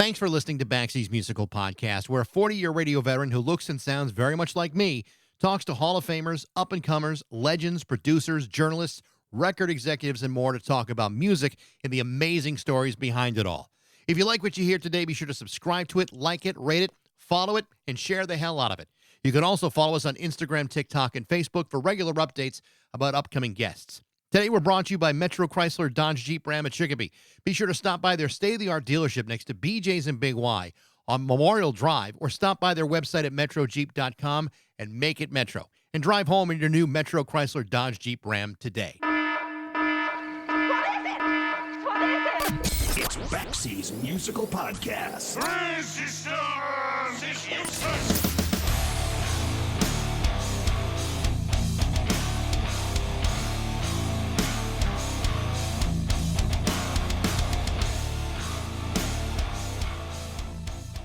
Thanks for listening to Baxie's Musical Podcast, where a 40-year radio veteran who looks and sounds very much like me talks to Hall of Famers, up-and-comers, legends, producers, journalists, record executives, and more to talk about music and the amazing stories behind it all. If you like what you hear today, be sure to subscribe to it, like it, rate it, follow it, and share the hell out of it. You can also follow us on Instagram, TikTok, and Facebook for regular updates about upcoming guests. Today, we're brought to you by Metro Chrysler Dodge Jeep Ram at Chicopee. Be sure to stop by their state-of-the-art dealership next to BJ's and Big Y on Memorial Drive, or stop by their website at metrojeep.com and make it Metro. And drive home in your new Metro Chrysler Dodge Jeep Ram today. It's Baxie's Musical Podcast. Resistance is useless.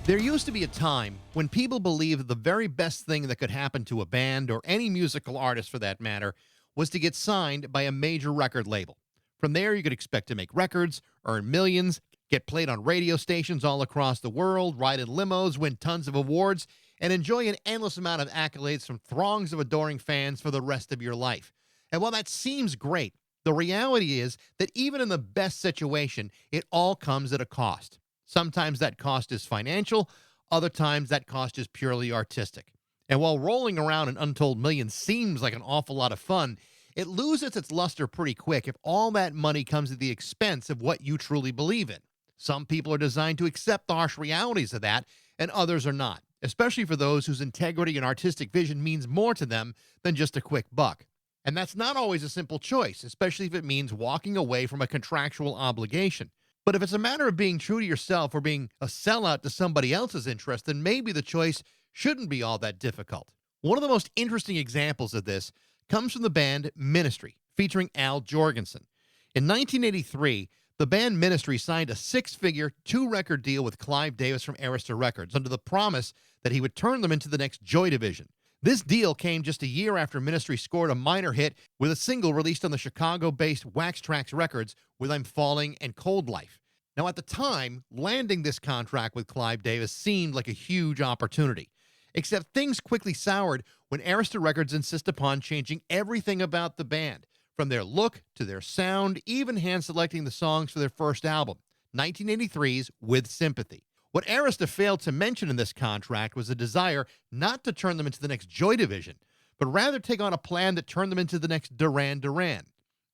There used to be a time when people believed the very best thing that could happen to a band, or any musical artist for that matter, was to get signed by a major record label. From there, you could expect to make records, earn millions, get played on radio stations all across the world, ride in limos, win tons of awards, and enjoy an endless amount of accolades from throngs of adoring fans for the rest of your life. And while that seems great, the reality is that even in the best situation, it all comes at a cost. Sometimes that cost is financial, other times that cost is purely artistic. And while rolling around an untold million seems like an awful lot of fun, it loses its luster pretty quick if all that money comes at the expense of what you truly believe in. Some people are designed to accept the harsh realities of that, and others are not, especially for those whose integrity and artistic vision means more to them than just a quick buck. And that's not always a simple choice, especially if it means walking away from a contractual obligation. But if it's a matter of being true to yourself or being a sellout to somebody else's interest, then maybe the choice shouldn't be all that difficult. One of the most interesting examples of this comes from the band Ministry, featuring Al Jorgensen. In 1983, the band Ministry signed a six-figure, two-record deal with Clive Davis from Arista Records under the promise that he would turn them into the next Joy Division. This deal came just a year after Ministry scored a minor hit with a single released on the Chicago-based Wax Trax Records with I'm Falling and Cold Life. Now, at the time, landing this contract with Clive Davis seemed like a huge opportunity. Except things quickly soured when Arista Records insisted upon changing everything about the band, from their look to their sound, even hand-selecting the songs for their first album, 1983's With Sympathy. What Arista failed to mention in this contract was a desire not to turn them into the next Joy Division, but rather take on a plan that turned them into the next Duran Duran.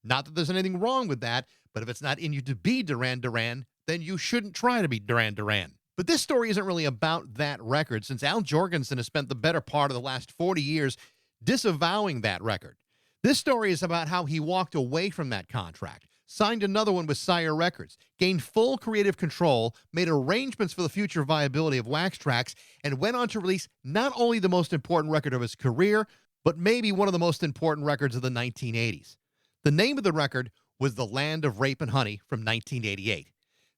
Not that there's anything wrong with that, but if it's not in you to be Duran Duran, then you shouldn't try to be Duran Duran. But this story isn't really about that record, since Al Jorgensen has spent the better part of the last 40 years disavowing that record. This story is about how he walked away from that contract, signed another one with Sire Records, gained full creative control, made arrangements for the future viability of Wax Trax, and went on to release not only the most important record of his career, but maybe one of the most important records of the 1980s. The name of the record was The Land of Rape and Honey from 1988.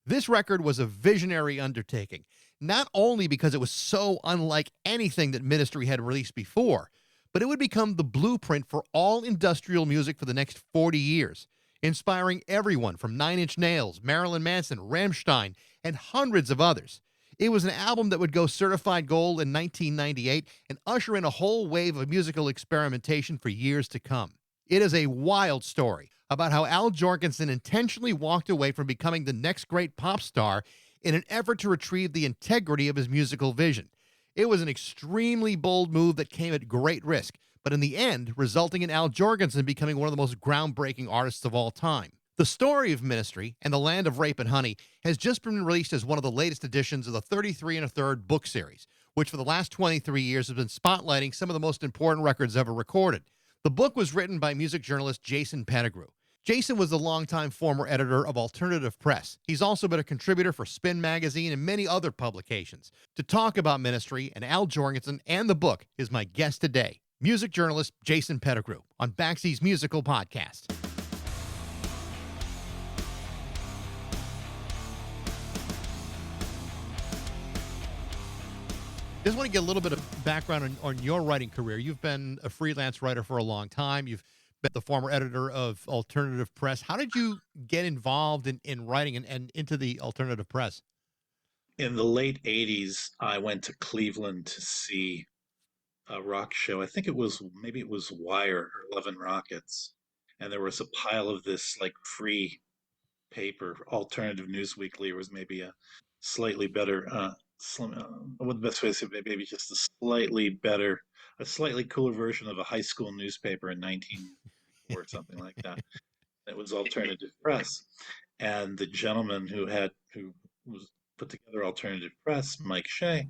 This record was a visionary undertaking, not only because it was so unlike anything that Ministry had released before, but it would become the blueprint for all industrial music for the next 40 years, inspiring everyone from Nine Inch Nails, Marilyn Manson, Rammstein, and hundreds of others. It was an album that would go certified gold in 1998 and usher in a whole wave of musical experimentation for years to come. It is a wild story about how Al Jorgensen intentionally walked away from becoming the next great pop star in an effort to retrieve the integrity of his musical vision. It was an extremely bold move that came at great risk, but in the end, resulting in Al Jorgensen becoming one of the most groundbreaking artists of all time. The story of Ministry and The Land of Rape and Honey has just been released as one of the latest editions of the 33 1/3 book series, which for the last 23 years has been spotlighting some of the most important records ever recorded. The book was written by music journalist Jason Pettigrew. Jason was the longtime former editor of Alternative Press. He's also been a contributor for Spin Magazine and many other publications. To talk about Ministry and Al Jorgensen and the book is my guest today, music journalist Jason Pettigrew, on Baxie's Musical Podcast. Just want to get a little bit of background on your writing career. You've been a freelance writer for a long time. You've been the former editor of Alternative Press. How did you get involved in writing and into the Alternative Press? In the late 80s, I went to Cleveland to see a rock show. I think it was maybe it was Wire or Love and Rockets. And there was a pile of this like free paper, Alternative News Weekly. It was maybe a slightly better, what the best way to say it, maybe just a slightly better, a slightly cooler version of a high school newspaper in 1994 or something like that. It was alternative press. And the gentleman who was put together alternative press, Mike Shea,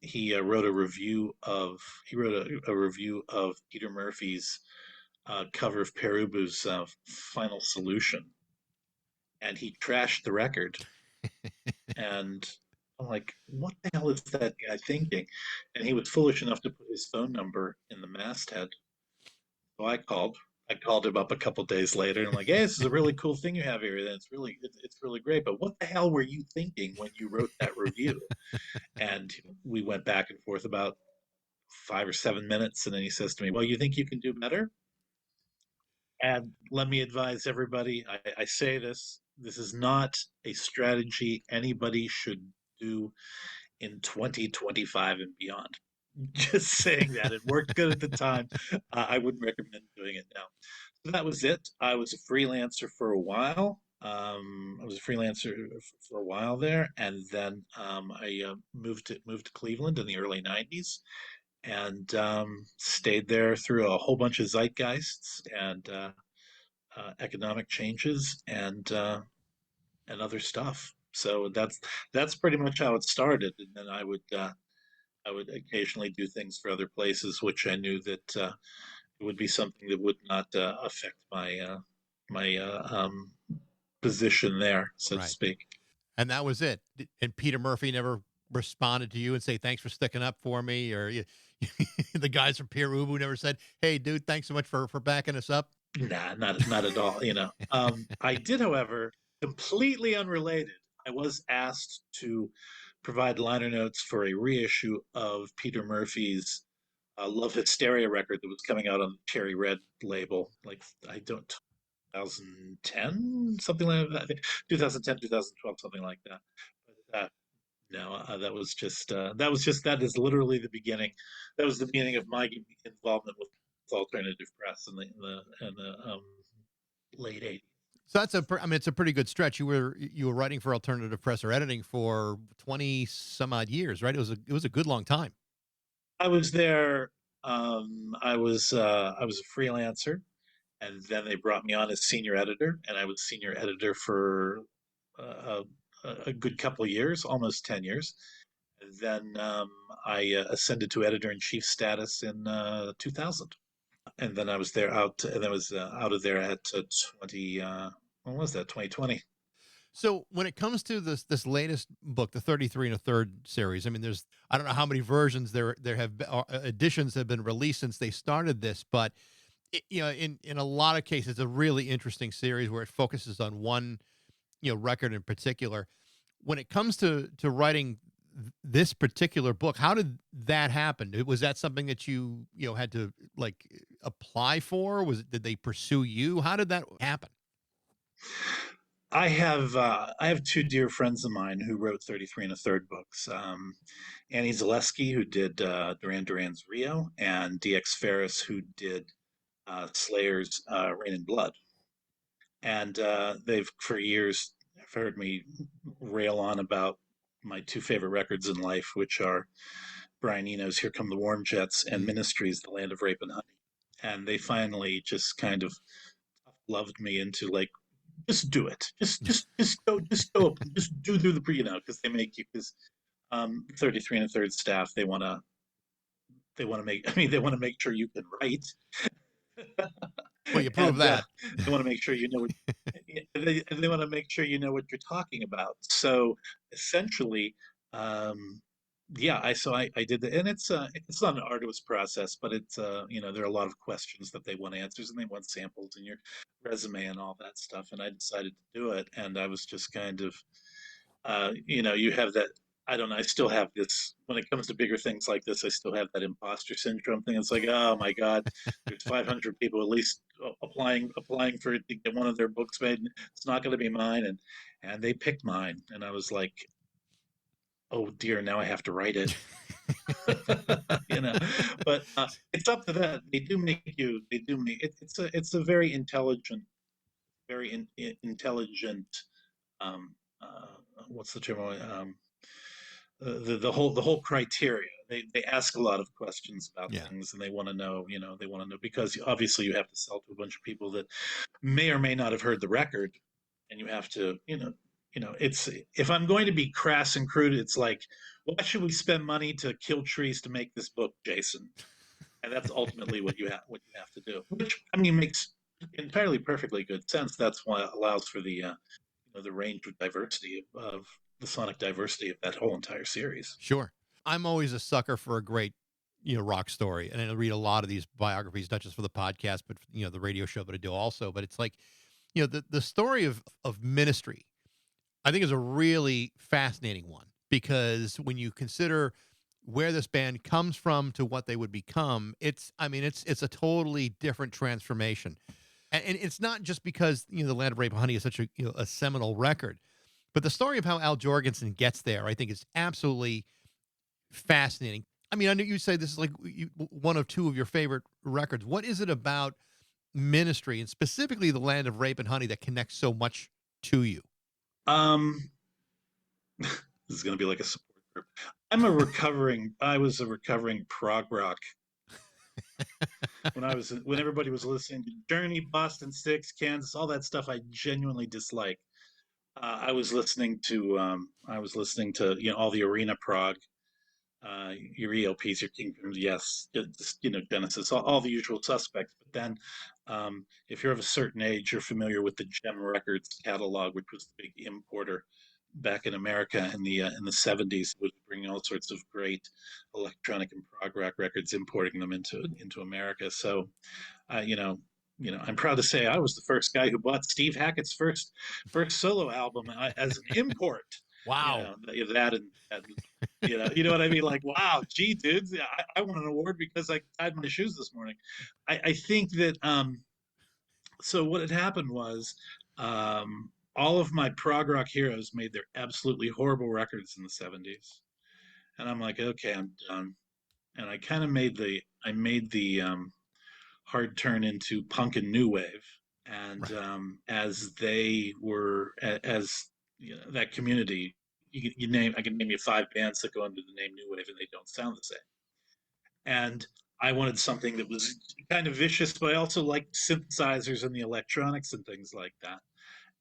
he wrote he wrote a review of Peter Murphy's cover of Perubu's Final Solution, and he trashed the record. And I'm like, what the hell is that guy thinking? And he was foolish enough to put his phone number in the masthead. So I called. I called him up a couple days later and I'm like, hey, this is a really cool thing you have here. And it's really great. But what the hell were you thinking when you wrote that review? And we went back and forth about 5 or 7 minutes, and then he says to me, well, you think you can do better? And let me advise everybody, I say this is not a strategy anybody should do in 2025 and beyond. Just saying that. It worked good at the time. I wouldn't recommend doing it now. So that was it. I was a freelancer for a while. I was a freelancer for a while there, and then I moved to Cleveland in the early '90s, and stayed there through a whole bunch of zeitgeists and economic changes and other stuff. So that's pretty much how it started. And then I would occasionally do things for other places, which I knew that it would be something that would not affect my position there, so to Right. speak. And that was it. And Peter Murphy never responded to you and say, thanks for sticking up for me. Or the guys from Peer Ubu never said, hey, dude, thanks so much for backing us up. Nah, not at all. I did, however, completely unrelated. I was asked to provide liner notes for a reissue of Peter Murphy's Love Hysteria record that was coming out on the Cherry Red label. Like I don't 2010, something like that. I think 2010, 2012, something like that. But no, that is literally the beginning. That was the beginning of my involvement with alternative press in the late '80s. So I mean, it's a pretty good stretch. You were writing for alternative press or editing for 20 some odd years, right? It was a good long time. I was there. I was a freelancer, and then they brought me on as senior editor, and I was senior editor for uh, a good couple of years, almost 10 years. And then I ascended to editor in chief status in 2000. And then I was there out, and I was out of there at 20. When was that? 2020. So when it comes to this latest book, the 33 and a third series, I mean, I don't know how many versions there have been, editions have been released since they started this, but in a lot of cases, it's a really interesting series where it focuses on one record in particular. When it comes to writing this particular book, how did that happen? Was that something that you had to like apply for? Did they pursue you? How did that happen? I have two dear friends of mine who wrote 33 and a third books. Annie Zaleski, who did Duran Duran's Rio, and DX Ferris, who did Slayer's Rain and Blood. And they've for years heard me rail on about my two favorite records in life, which are Brian Eno's "Here Come the Warm Jets" and Mm. Ministry's "The Land of Rape and Honey." And they finally just kind of loved me into like, just do it, just do the because they make you because 33 and a third staff they want to make I mean they want to make sure you can write. Well, you prove And that. they want to make sure you know what they want to make sure you know what you're talking about. So essentially, um, yeah, I did that, and it's not an arduous process, but it's there are a lot of questions that they want answers, and they want samples in your resume and all that stuff. And I decided to do it, and I was just kind of you have that. I don't know. I still have this when it comes to bigger things like this. I still have that imposter syndrome thing. It's like, oh my God, there's 500 people at least applying for it to get one of their books made. It's not going to be mine, and they picked mine, and I was like, oh dear, now I have to write it. you know, but it's up to that. They do make you. They do make it. It's a very intelligent, intelligent. Um, what's the term? The whole criteria. They ask a lot of questions about Yeah. things, and they want to know. They want to know because obviously you have to sell to a bunch of people that may or may not have heard the record, and you have to. It's if I'm going to be crass and crude, it's like, why should we spend money to kill trees to make this book, Jason? And that's ultimately what you have to do. Which I mean makes entirely perfectly good sense. That's why it allows for the range of diversity of the sonic diversity of that whole entire series. Sure. I'm always a sucker for a great, rock story. And I read a lot of these biographies, not just for the podcast, but, the radio show that I do also. But it's like, the story of Ministry, I think is a really fascinating one because when you consider where this band comes from to what they would become, it's a totally different transformation. And it's not just because, the Land of Rape and Honey is such a seminal record, but the story of how Al Jorgensen gets there, I think is absolutely fascinating. I mean, I know you say this is like one of two of your favorite records. What is it about Ministry and specifically the Land of Rape and Honey that connects so much to you? Um, this is going to be like a support group. I was a recovering prog rock when everybody was listening to Journey, Boston Sticks, Kansas, all that stuff. I genuinely dislike. I was listening to all the arena prog, your ELPs, your Kingdoms, yes, Genesis, all the usual suspects. But then, if you're of a certain age, you're familiar with the Gem Records catalog, which was the big importer back in America in the 70s, was bringing all sorts of great electronic and prog rock records, importing them into America. So, uh, you know. I'm proud to say I was the first guy who bought Steve Hackett's first solo album as an import. Wow. That you know what I mean? Like, wow, gee, dudes, yeah, I won an award because I tied my shoes this morning. I think that so what had happened was all of my prog rock heroes made their absolutely horrible records in the 70s. And I'm like, okay, I'm done. And I made the hard turn into punk and new wave. And Right. as they were, as that community, I can name you five bands that go under the name new wave, and they don't sound the same. And I wanted something that was kind of vicious, but I also liked synthesizers and the electronics and things like that.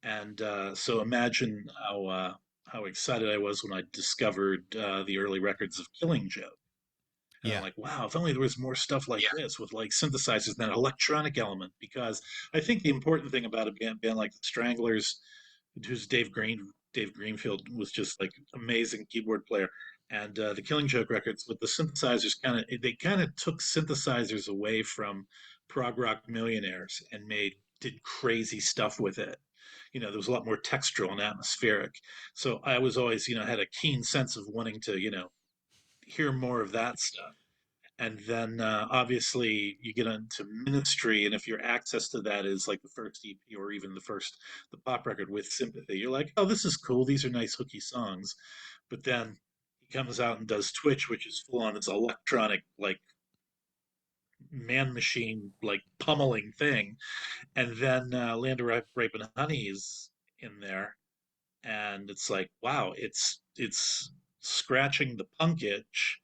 And so imagine how excited I was when I discovered the early records of Killing Joke. And I'm Yeah. like, wow, if only there was more stuff like this with like synthesizers and that electronic element. Because I think the important thing about a band like the Stranglers, who's Dave Greenfield was just like amazing keyboard player, and the Killing Joke records with the synthesizers they kind of took synthesizers away from prog rock millionaires and did crazy stuff with it. There was a lot more textural and atmospheric. So I was always had a keen sense of wanting to hear more of that stuff. And then obviously you get into Ministry, and if your access to that is like the first EP or even the pop record with Sympathy, you're like, oh, this is cool, these are nice hooky songs. But then he comes out and does Twitch, which is full on this electronic, like man machine, like pummeling thing. And then Land of Rape and Honey is in there, and it's like, wow, it's scratching the punk itch,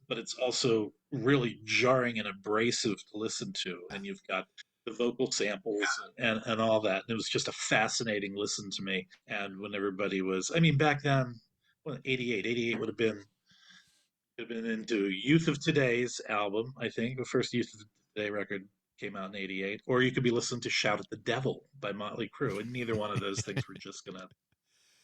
but it's also really jarring and abrasive to listen to. And you've got the vocal samples and all that. And it was just a fascinating listen to me. And when everybody was, I mean, back then, 88 would have been into Youth of Today's album, I think. The first Youth of Today record came out in 88. Or you could be listening to Shout at the Devil by Motley Crue. And neither one of those things were just going to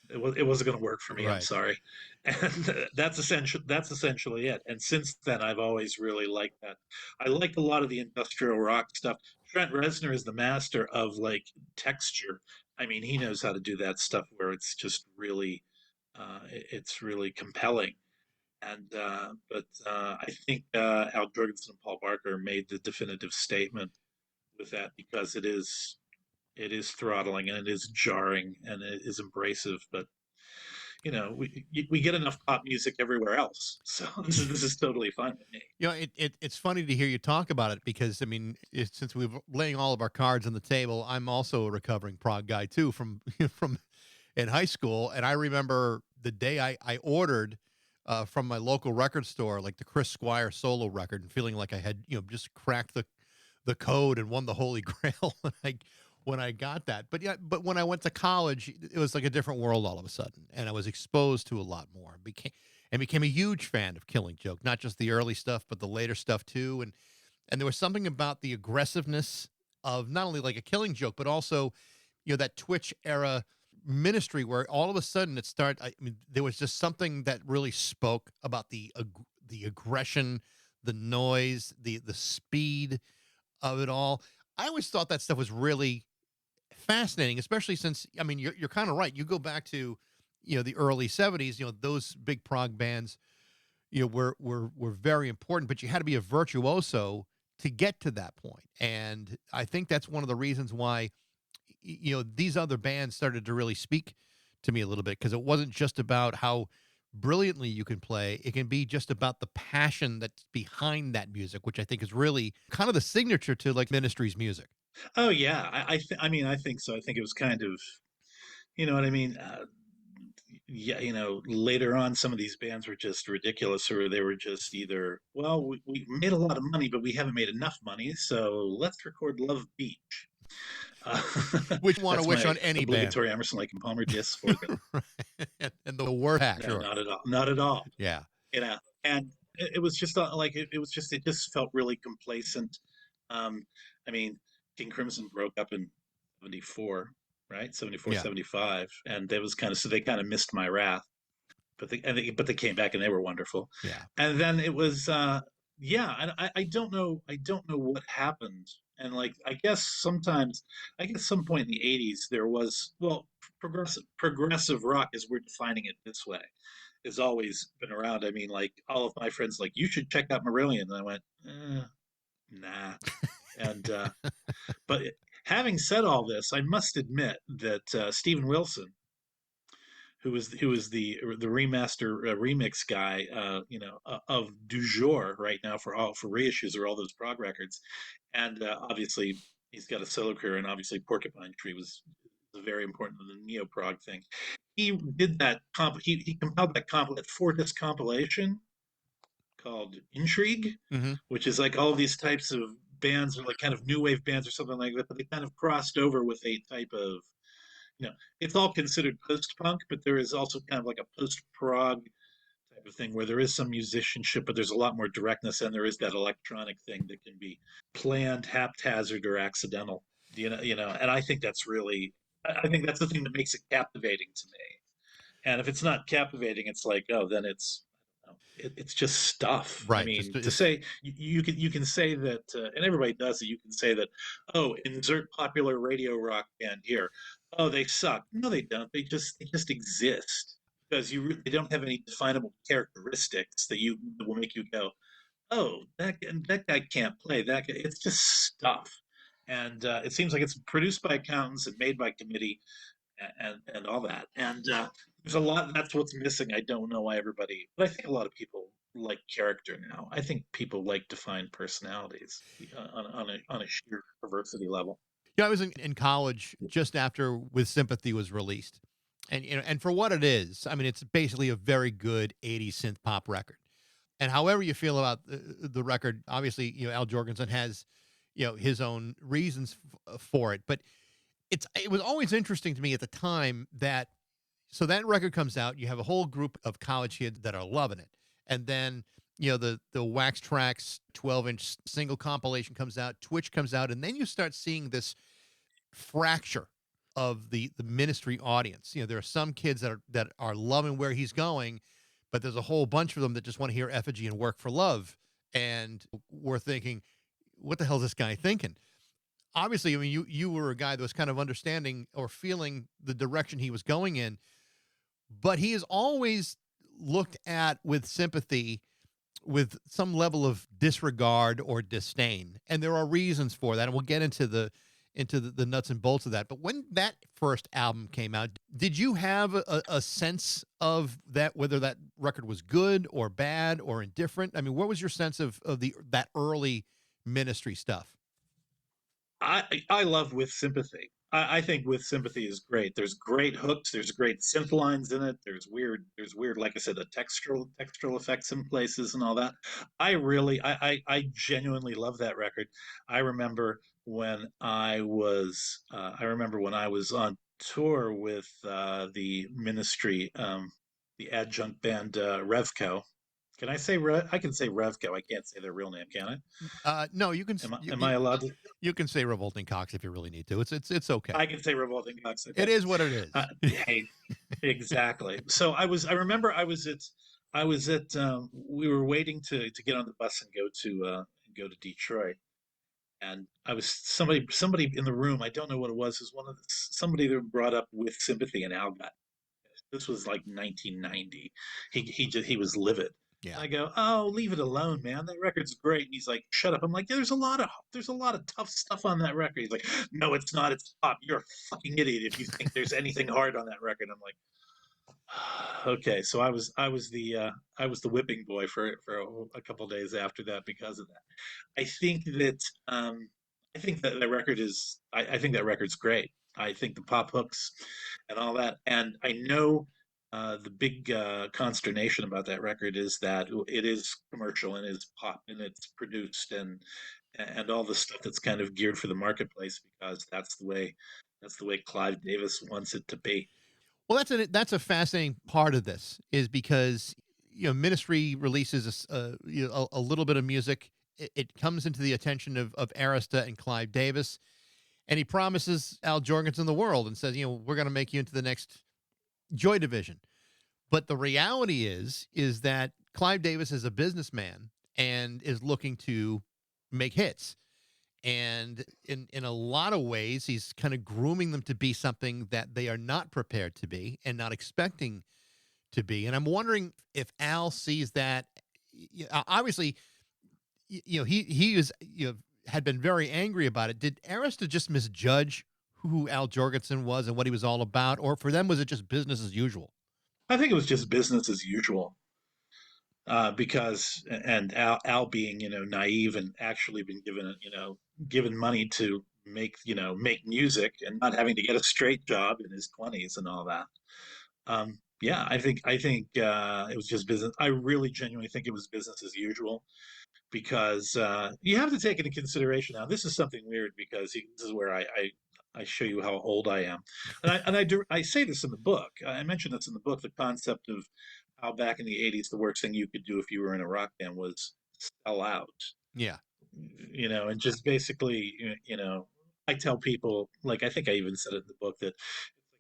it wasn't going to work for me. I'm Right. sorry, and that's essentially it. And since then, I've always really liked that. I like a lot of the industrial rock stuff. Trent Reznor is the master of like texture. I mean, he knows how to do that stuff where it's just really, it's really compelling. And I think Al Jorgensen and Paul Barker made the definitive statement with that because it is throttling and it is jarring and it is abrasive, but we get enough pop music everywhere else, so this is totally fine with me. It's funny to hear you talk about it because I mean, since we're laying all of our cards on the table, I'm also a recovering prog guy too from from in high school, and I remember the day I ordered from my local record store, like the Chris Squire solo record, and feeling like I had just cracked the code and won the holy grail when I got that. But yeah, but when I went to college, it was like a different world all of a sudden, and I was exposed to a lot more. Became a huge fan of Killing Joke, not just the early stuff, but the later stuff too. And there was something about the aggressiveness of not only like a Killing Joke, but also that Twitch era ministry where all of a sudden I mean, there was just something that really spoke about the aggression, the noise, the speed of it all. I always thought that stuff was really fascinating, especially since I mean you're kind of right. You go back to the early '70s. Those big prog bands were very important, but you had to be a virtuoso to get to that point. And I think that's one of the reasons why these other bands started to really speak to me a little bit because it wasn't just about how brilliantly you can play. It can be just about the passion that's behind that music, which I think is really kind of the signature to like Ministry's music. Oh yeah, I mean, I think so. I think it was kind of, you know what I mean. Yeah, later on, some of these bands were just ridiculous, or they were just either, well, we made a lot of money, but we haven't made enough money, so let's record Love Beach. Uh, Which you want to that's wish my on any band. obligatory Emerson, Lake and Palmer diss for them. Right. And the word hack, No, sure. not at all, not at all. Yeah. And it was just like it just felt really complacent. Um, I mean, King Crimson broke up in '74, right? 74, Yeah. 75, and they was kind of so they kind of missed my wrath, but they came back and they were wonderful. Yeah. And then it was yeah, and I don't know what happened. And like I guess some point in the '80s there was, well, progressive rock as we're defining it this way has always been around. I mean, like all of my friends, like, you should check out Marillion. And I went, nah. And but having said all this, I must admit that Steven Wilson, who was the remaster remix guy, of du jour right now for reissues or all those prog records, and obviously he's got a solo career, and obviously Porcupine Tree was very important in the neo prog thing. He did that he compiled that 4-disc compilation called Intrigue, Mm-hmm. which is like all of these types of bands, or like kind of new wave bands or something like that, but they kind of crossed over with a type of, it's all considered post punk, but there is also kind of like a post prog type of thing where there is some musicianship, but there's a lot more directness, and there is that electronic thing that can be planned, haphazard, or accidental. And I think that's really, I think that's the thing that makes it captivating to me. And if it's not captivating, it's like, oh, then it's just stuff. I Right. mean, to say you can say that, and everybody does it. You can say that, oh, insert popular radio rock band here. Oh, they suck. No, they don't. They just exist because they don't have any definable characteristics that will make you go, oh, that guy can't play. That guy, it's just stuff. And it seems like it's produced by accountants and made by committee, and all that. And there's a lot. That's what's missing. I don't know why everybody, but I think a lot of people like character now. I think people like defined personalities on a sheer perversity level. Yeah, I was in college just after With Sympathy was released. And and for what it is, I mean, it's basically a very good 80s synth pop record. And however you feel about the record, obviously, Al Jorgensen has, his own reasons for it, but it was always interesting to me at the time that so that record comes out, you have a whole group of college kids that are loving it. And then, the Wax Tracks 12-inch single compilation comes out, Twitch comes out, and then you start seeing this fracture of the Ministry audience. There are some kids that are loving where he's going, but there's a whole bunch of them that just want to hear Effigy and Work for Love. And we're thinking, what the hell is this guy thinking? Obviously, I mean, you were a guy that was kind of understanding or feeling the direction he was going in, but he has always looked at With Sympathy with some level of disregard or disdain, and there are reasons for that, and we'll get into into the nuts and bolts of that. But when that first album came out, did you have a sense of that, whether that record was good or bad or indifferent? I mean, what was your sense of that early Ministry stuff? I love With Sympathy. I think With Sympathy is great. There's great hooks. There's great synth lines in it. There's weird, like I said, the textural effects in places and all that. I genuinely love that record. I remember I remember when I was on tour with the Ministry, the adjunct band Revco. Can I say I can say Revco. I can't say their real name, can I? No, Am I allowed to? you can say Revolting Cocks if you really need to. It's okay. I can say revolting cocks. It Okay. is what it is. Hey, exactly. So I remember we were waiting to get on the bus and go to Detroit, and I was somebody in the room. I don't know what it was one of somebody that brought up With Sympathy and Albert. This was like 1990. He was livid. Yeah. I go, oh, leave it alone, man. That record's great. And he's like, shut up. I'm like, there's a lot of tough stuff on that record. He's like, no, it's not. It's pop. You're a fucking idiot if you think there's anything hard on that record. I'm like, okay. So I was the whipping boy for a couple of days after that because of that. I think that I think that that record is I think that record's great. I think the pop hooks and all that. And I know the big consternation about that record is that it is commercial and it's pop and it's produced and all the stuff that's kind of geared for the marketplace because that's the way Clive Davis wants it to be. Well, that's a fascinating part of this is because Ministry releases a little bit of music. It comes into the attention of Arista and Clive Davis, and he promises Al Jorgensen the world and says, we're going to make you into the next Joy Division. But the reality is that Clive Davis is a businessman and is looking to make hits. And in a lot of ways, he's kind of grooming them to be something that they are not prepared to be and not expecting to be. And I'm wondering if Al sees that. Obviously, he is had been very angry about it. Did Arista just misjudge who Al Jorgensen was and what he was all about, or for them was it just business as usual? I think it was just business as usual. Because and Al being naive and actually been given money to make music and not having to get a straight job in his 20s and all that. Yeah, I think it was just business. I really genuinely think it was business as usual because you have to take into consideration now. This is something weird because this is where I show you how old I am, I say this in the book. I mentioned this in the book. The concept of how back in the '80s the worst thing you could do if you were in a rock band was sell out. Yeah. And just basically, I tell people, like I think I even said it in the book that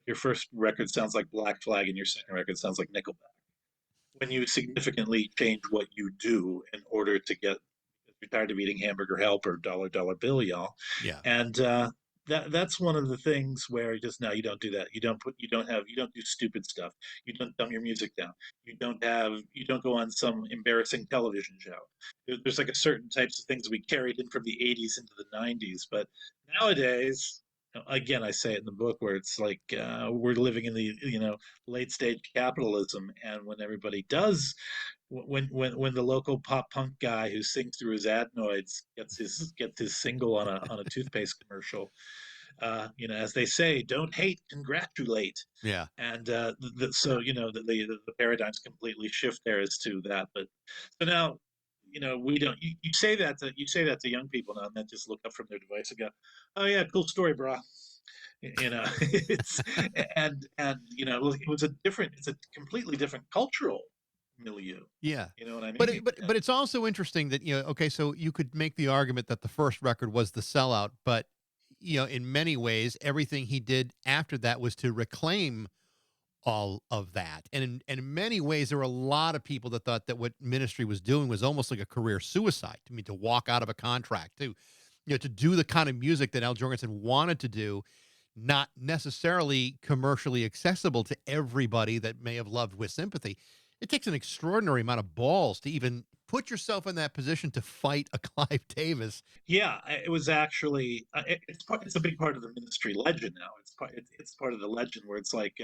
your first record sounds like Black Flag and your second record sounds like Nickelback. When you significantly change what you do in order to get you're tired of eating hamburger help or dollar dollar bill, y'all. Yeah. And that's one of the things where just now you don't do that. You don't do stupid stuff. You don't dumb your music down. You don't go on some embarrassing television show. There's like a certain types of things we carried in from the '80s into the '90s, but nowadays. Again, I say it in the book where it's like we're living in the late stage capitalism, and when everybody does when the local pop punk guy who sings through his adenoids gets his single on a toothpaste commercial, as they say, don't hate, congratulate. Yeah. And so the paradigms completely shift there as to that. But so now we don't. You say that to young people now, and then just look up from their device and go, "Oh yeah, cool story, brah." It's it's a completely different cultural milieu. Yeah. You know what I But mean? but it's also interesting that okay, so you could make the argument that the first record was the sellout, but in many ways everything he did after that was to reclaim all of that. And in many ways there were a lot of people that thought that what Ministry was doing was almost like a career suicide. I mean, to walk out of a contract, to do the kind of music that Al Jorgensen wanted to do, not necessarily commercially accessible to everybody that may have loved With Sympathy. It takes an extraordinary amount of balls to even put yourself in that position to fight a Clive Davis. Yeah, it was actually it's a big part of the Ministry legend now. It's part of the legend where it's like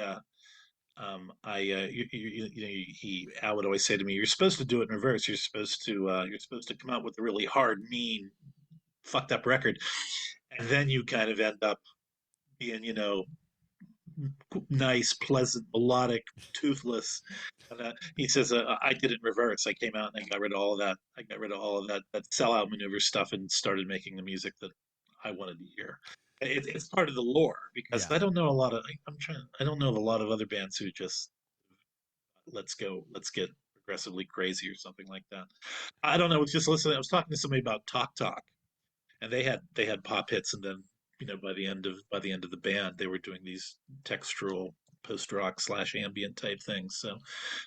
I he Al would always say to me, "You're supposed to do it in reverse. You're supposed to come out with a really hard, mean, fucked up record, and then you kind of end up being nice, pleasant, melodic, toothless." And, he says, "I did it in reverse. I came out and I got rid of all of that. I got rid of all of that sellout maneuver stuff and started making the music that I wanted to hear." It's part of the lore because Yeah. I don't know a lot of. I'm trying. I don't know of a lot of other bands who just let's get progressively crazy or something like that. I don't know. I was just listening. I was talking to somebody about Talk Talk, and they had pop hits, and then by the end of the band, they were doing these textural post rock / ambient type things. So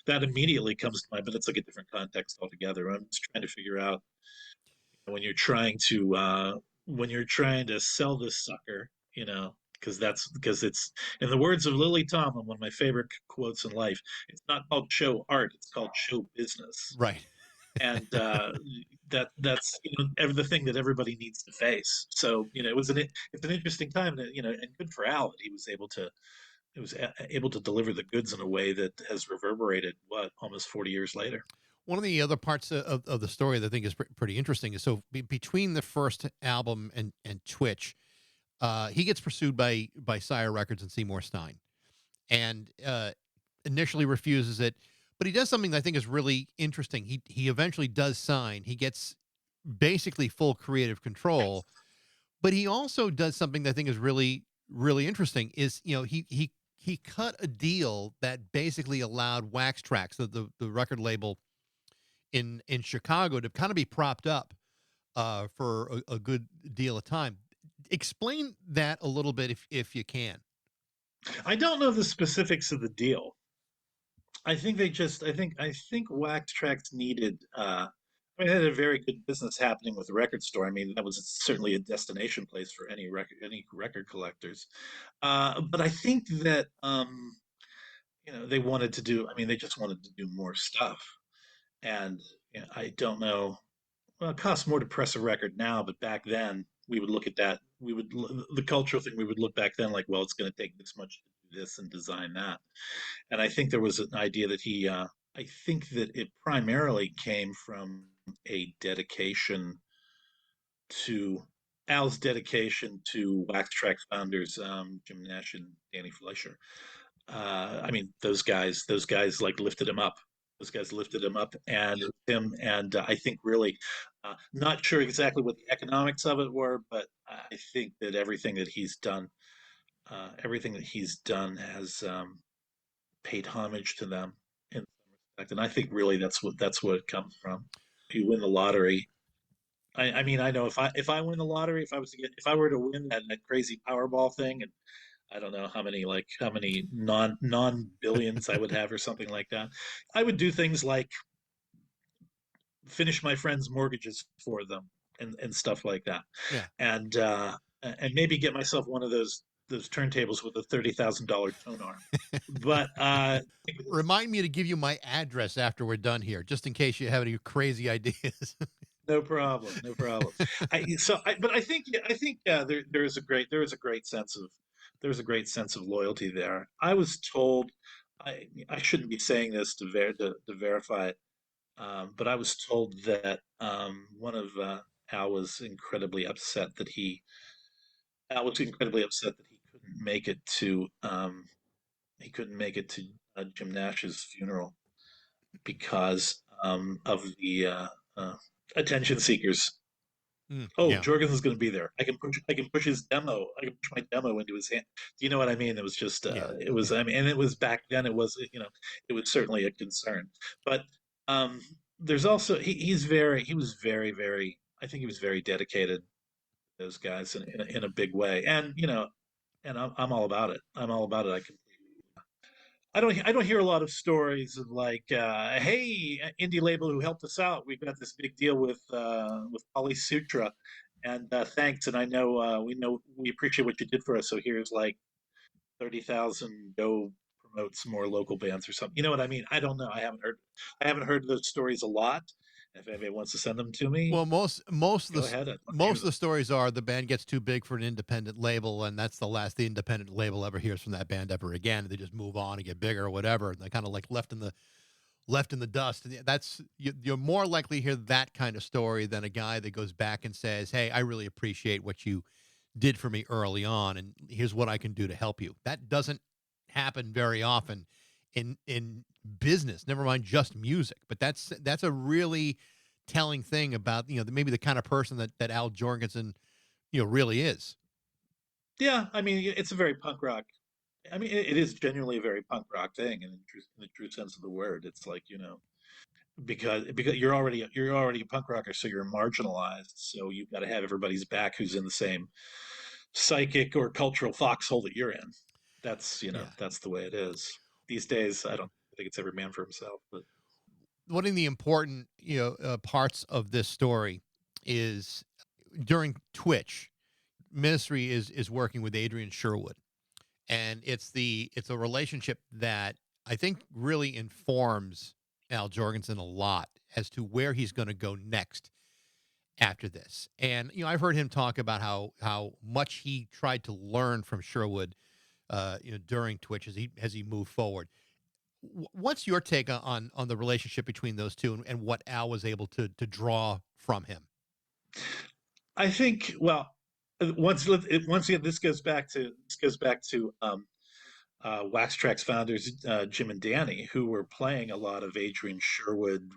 that immediately comes to mind, but it's like a different context altogether. I'm just trying to figure out when you're trying to sell this sucker, because it's in the words of Lily Tomlin, one of my favorite quotes in life. It's not called show art; it's called show business, Right. and that's the thing that everybody needs to face. So it's an interesting time, and good for Al that he was able to deliver the goods in a way that has reverberated almost 40 years later. One of the other parts of the story that I think is pretty interesting is between the first album and Twitch, he gets pursued by Sire Records and Seymour Stein, and initially refuses it, but he does something that I think is really interesting. He eventually does sign. He gets basically full creative control, but he also does something that I think is really interesting. Is he cut a deal that basically allowed Wax Trax, the record label in Chicago, to kind of be propped up for a good deal of time. Explain that a little bit if you can. I don't know the specifics of the deal. I think Wax Trax needed. It had a very good business happening with the record store. I mean, that was certainly a destination place for any record collectors. But I think that they wanted to do. I mean, they just wanted to do more stuff. And I don't know. Well, it costs more to press a record now, but back then we would look at that. The cultural thing. We would look back then like, well, it's going to take this much to do this and design that. And I think there was an idea that I think that it primarily came from a dedication to Al's dedication to Wax Trax founders, Jim Nash and Danny Fleischer. I mean, those guys like lifted him up. Those guys lifted him up, and I think really, not sure exactly what the economics of it were, but I think that everything that he's done has paid homage to them in some respect, and I think really that's what it comes from. If you win the lottery, I mean, I know if I win the lottery, if I were to win that crazy Powerball thing, and I don't know how many non billions I would have or something like that, I would do things like finish my friends' mortgages for them and stuff like that, Yeah. and maybe get myself one of those turntables with a $30,000 tone arm. But Remind me to give you my address after we're done here, just in case you have any crazy ideas. no problem, no problem. But I think there is a great sense of loyalty there. I was told, I shouldn't be saying this to verify it, but I was told that one of Al was incredibly upset that he couldn't make it to Jim Nash's funeral because of the attention seekers. Oh, Yeah. Jorgensen's going to be there. I can push his demo. I can push my demo into his hand. Do you know what I mean? It was just Yeah. it was. Yeah. I mean, and it was back then. It was certainly a concern. But um, there's also he was very. I think he was very dedicated to those guys in a big way. And I'm all about it. I'm all about it. I don't hear a lot of stories of like, hey, indie label who helped us out. We've got this big deal with Poly Sutra, and thanks. And I know we appreciate what you did for us. So here's like 30,000. Go promote some more local bands or something. You know what I mean? I don't know. I haven't heard those stories a lot. If anybody wants to send them to me, Well, most of go ahead. I'd love to hear most of them. the stories are the band gets too big for an independent label, and that's the last the independent label ever hears from that band ever again. They just move on and get bigger or whatever. And they kind of like left in the dust. And that's you're more likely to hear that kind of story than a guy that goes back and says, "Hey, I really appreciate what you did for me early on, and here's what I can do to help you." That doesn't happen very often in business. Never mind just music, but that's a really telling thing about maybe the kind of person that Al Jorgensen really is. Yeah, I mean, it's a very punk rock. I mean, it is genuinely a very punk rock thing, in the true sense of the word. It's like, because you're already a punk rocker, so you're marginalized. So you've got to have everybody's back who's in the same psychic or cultural foxhole that you're in. Yeah. That's the way it is these days. I don't think it's every man for himself, but One of the important parts of this story is during Twitch. Ministry is working with Adrian Sherwood, and it's a relationship that I think really informs Al Jorgensen a lot as to where he's going to go next after this. And I've heard him talk about how much he tried to learn from Sherwood, during Twitch as he moved forward. What's your take on the relationship between those two, and what Al was able to draw from him? I think once again this goes back to Wax Trax founders Jim and Danny, who were playing a lot of Adrian Sherwood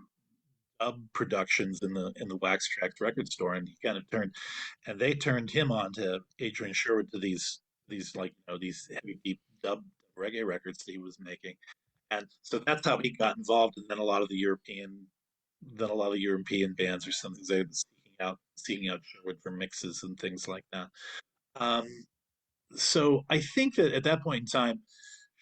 productions in the Wax Trax record store, and he kind of they turned him on to Adrian Sherwood, to these like these heavy deep dub reggae records that he was making, and so that's how he got involved. And then a lot of European bands or something, they were seeking out Sherwood for mixes and things like that. Um, so I think that at that point in time,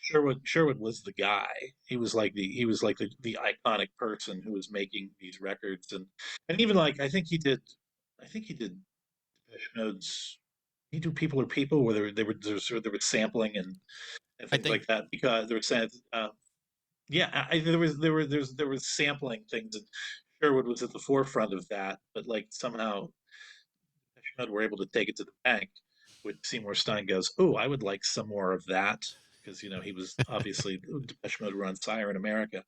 Sherwood was the guy. He was like the iconic person who was making these records, and even like I think he did Depeche Mode's. He do People Are People, where there was sampling and I things think like that, because there was saying yeah, there was sampling things, and Sherwood was at the forefront of that, but like somehow Depeche Mode were able to take it to the bank, which Seymour Stein goes, "Oh, I would like some more of that," because he was obviously Depeche Mode were on fire in America.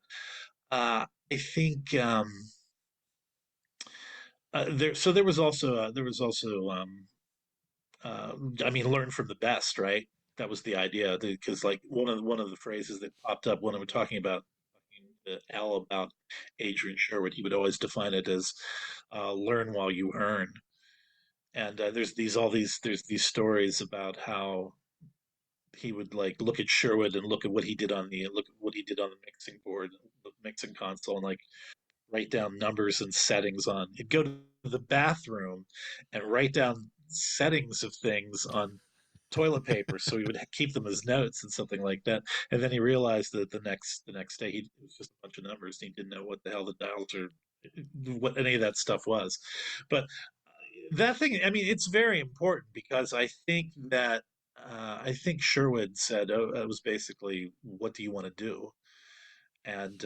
I think there was also I mean, learn from the best, right? That was the idea, because like one of the phrases that popped up when we were talking to Al about Adrian Sherwood, he would always define it as learn while you earn. And there's these stories about how he would like look at Sherwood and look at what he did on the mixing board, the mixing console, and like write down numbers and settings on. He'd go to the bathroom and write down settings of things on toilet paper, so he would keep them as notes and something like that. And then he realized that the next day it was just a bunch of numbers, and he didn't know what the hell the dials or what any of that stuff was. But that thing, I mean, it's very important, because I think Sherwood said, "Oh, it was basically, what do you want to do?" And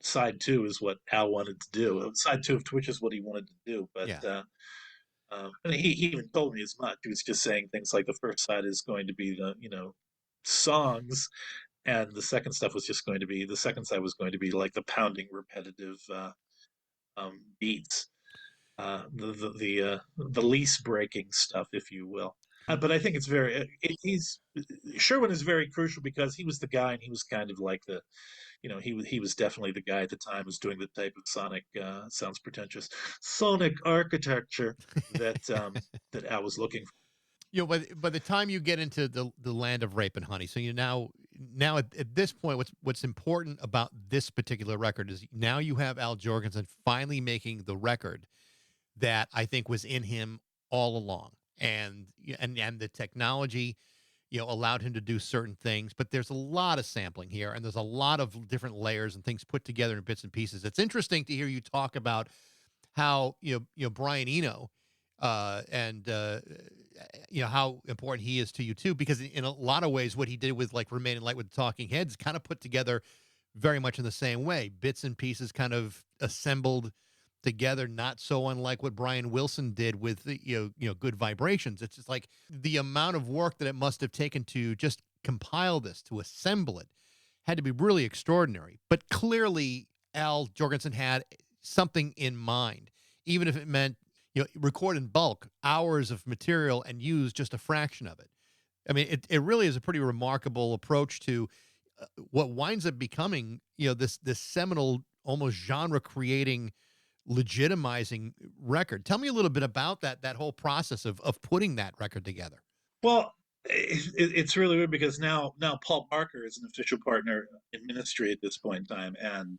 side two is what Al wanted to do. Side two of Twitch is what he wanted to do, but yeah. and he even told me as much. He was just saying things like the first side is going to be the songs, and the second side was going to be like the pounding, repetitive beats, the lease breaking stuff, if you will. But I think it's he's Sherwin is very crucial, because he was the guy, and he was kind of like he was definitely the guy at the time who's doing the type of sonic sounds pretentious sonic architecture that Al was looking for. By the time you get into the land of rape and honey, so now at this point, what's important about this particular record is now you have Al Jorgensen finally making the record that I think was in him all along, and the technology allowed him to do certain things. But there's a lot of sampling here, and there's a lot of different layers and things put together in bits and pieces. It's interesting to hear you talk about how Brian Eno and how important he is to you too, because in a lot of ways, what he did with like Remain in Light with the Talking Heads kind of put together very much in the same way, bits and pieces kind of assembled together, not so unlike what Brian Wilson did with the, Good Vibrations. It's just like the amount of work that it must have taken to just compile this, to assemble it, had to be really extraordinary. But clearly, Al Jorgensen had something in mind, even if it meant, record in bulk, hours of material, and use just a fraction of it. I mean, it really is a pretty remarkable approach to what winds up becoming, this seminal, almost genre creating, legitimizing record. Tell me a little bit about that whole process of putting that record together. Well, it's really weird because now Paul Barker is an official partner in Ministry at this point in time, and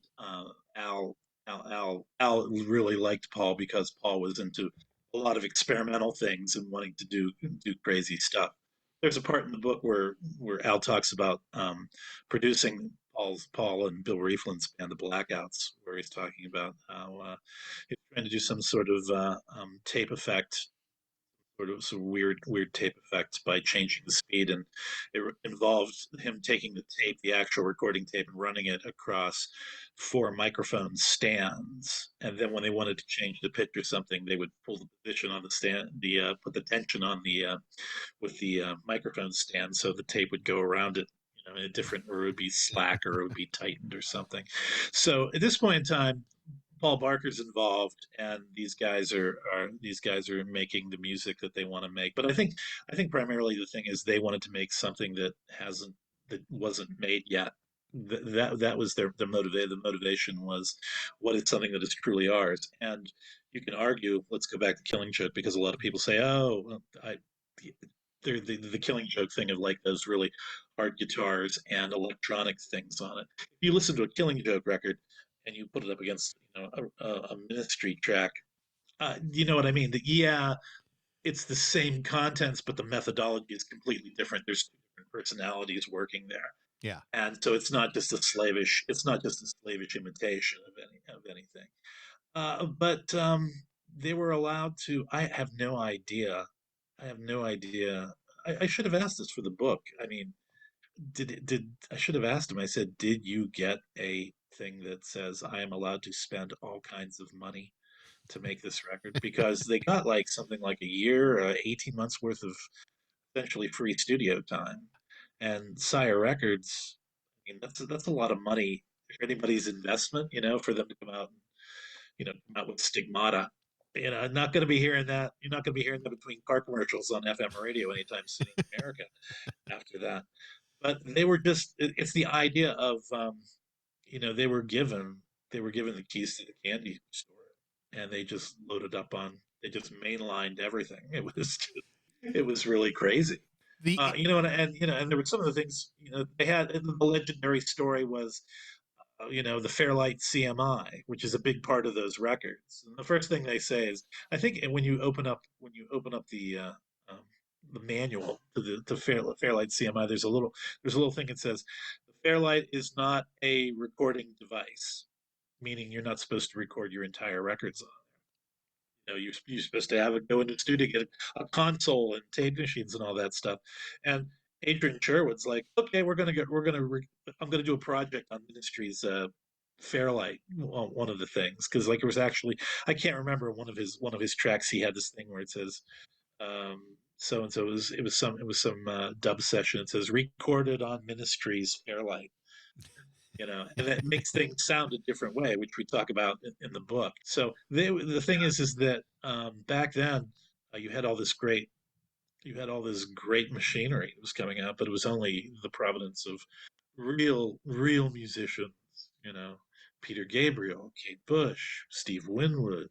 Al Al really liked Paul because Paul was into a lot of experimental things and wanting to do crazy stuff. There's a part in the book where Al talks about producing Paul and Bill Rieflin's band, the Blackouts, where he's talking about how he's trying to do some sort of tape effect, sort of some weird tape effects by changing the speed, and it involved him taking the tape, the actual recording tape, and running it across four microphone stands. And then when they wanted to change the pitch or something, they would pull the position on the stand, the put the tension on the with the microphone stand, so the tape would go around it. In a different, or it would be slack, or it would be tightened, or something. So at this point in time, Paul Barker's involved, and these guys are making the music that they want to make. But I think primarily the thing is they wanted to make something that wasn't made yet. That was their motivation. The motivation was, what is something that is truly ours? And you can argue. Let's go back to Killing Joke, because a lot of people say, "Oh, well, the Killing Joke thing of like those really hard guitars and electronic things on it." If you listen to a Killing Joke record and you put it up against a Ministry track, you know what I mean? Yeah, it's the same contents, but the methodology is completely different. There's two different personalities working there, Yeah. and so it's not just a slavish imitation of anything. But they were allowed to. I have no idea. I have no idea. I should have asked this for the book. I mean, did I should have asked him. I said, "Did you get a thing that says I am allowed to spend all kinds of money to make this record?" Because they got like something like a year, 18 months worth of essentially free studio time, and Sire Records. I mean, that's a lot of money for anybody's investment. For them to come out with Stigmata. Not going to be hearing that. You're not going to be hearing that between car commercials on FM radio anytime soon in America after that. But it's the idea of they were given the keys to the candy store, and they just they just mainlined everything. It was really crazy. The And there were some of the things they had. And the legendary story was the Fairlight CMI, which is a big part of those records. And the first thing they say is, I think, when you open up um, the manual to the Fairlight CMI, there's a little thing that says the Fairlight is not a recording device, meaning you're not supposed to record your entire records on. You're supposed to have it go into the studio, get a console and tape machines and all that stuff. And Adrian Sherwood's like, okay, I'm gonna do a project on Ministry's Fairlight, one of the things, because like it was actually, I can't remember, one of his tracks, he had this thing where it says so and so, it was some dub session. It says recorded on Ministry's Fairlight, and that makes things sound a different way, which we talk about in the book. So the thing is that back then you had all this great machinery that was coming out, but it was only the provenance of real musicians. You know, Peter Gabriel, Kate Bush, Steve Winwood,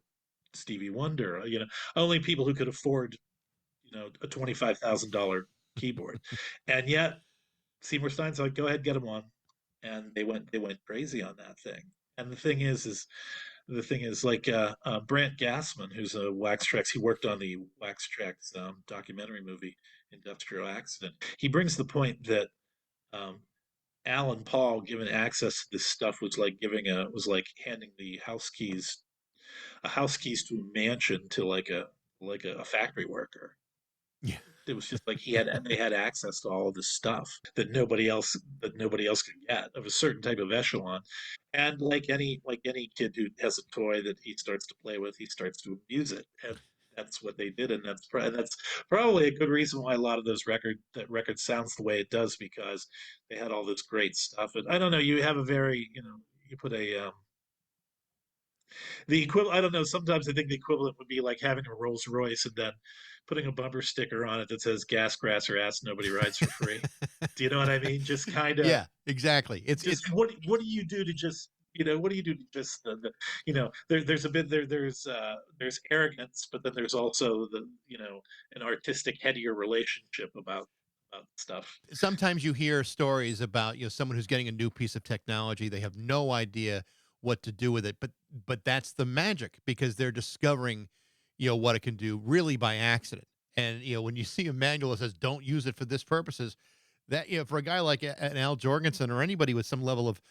Stevie Wonder. Only people who could afford a $25,000 keyboard, and yet Seymour Stein's like, go ahead, get them on, and they went crazy on that thing. And the thing is like Brant Gassman, who's a Wax Trax. He worked on the Wax Trax documentary movie Industrial Accident. He brings the point that um, Alan Paul given access to this stuff was like handing the house keys to a mansion to like a factory worker. Yeah. It was just like they had access to all of this stuff that nobody else could get of a certain type of echelon. And like any kid who has a toy that he starts to play with, he starts to abuse it. And that's what they did, and that's probably a good reason why a lot of that record sounds the way it does, because they had all this great stuff. And I don't know, you have a very, you put the equivalent. I don't know. Sometimes I think the equivalent would be like having a Rolls Royce and then putting a bumper sticker on it that says "gas, grass, or ass. Nobody rides for free." Do you know what I mean? Just kind of, Yeah, exactly. It's just what do you do to just what do you do to just there's a bit there's arrogance, but then there's also an artistic headier relationship about stuff. sometimes you hear stories about someone who's getting a new piece of technology. They have no idea what to do with it, but that's the magic, because they're discovering what it can do really by accident. And when you see a manual that says don't use it for this purposes, that for a guy like an Al Jorgensen or anybody with some level of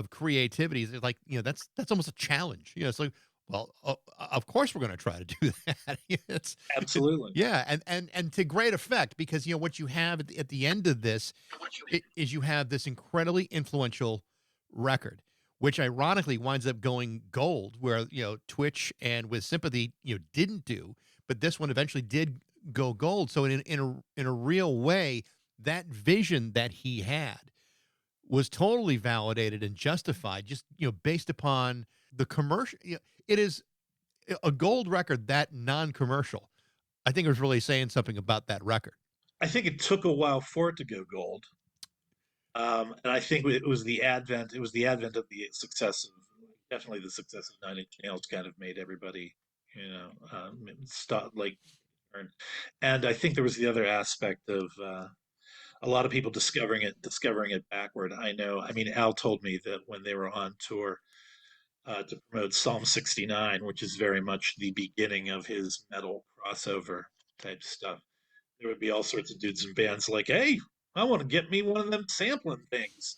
creativity, it's like that's almost a challenge. It's like, well, of course we're going to try to do that. Absolutely. Yeah, and to great effect, because what you have at the end of this is you have this incredibly influential record, which ironically winds up going gold, where Twitch and With Sympathy didn't do, but this one eventually did go gold. So in a real way, that vision that he had was totally validated and justified, just based upon the commercial. It is a gold record, that non-commercial. I think it was really saying something about that record. I think it took a while for it to go gold. And I think it was the advent of the success of definitely the success of Nine Inch Nails kind of made everybody, stop like turn. And I think there was the other aspect of a lot of people discovering it backward. I mean, Al told me that when they were on tour to promote Psalm 69, which is very much the beginning of his metal crossover type stuff, there would be all sorts of dudes and bands like, "Hey, I want to get me one of them sampling things,"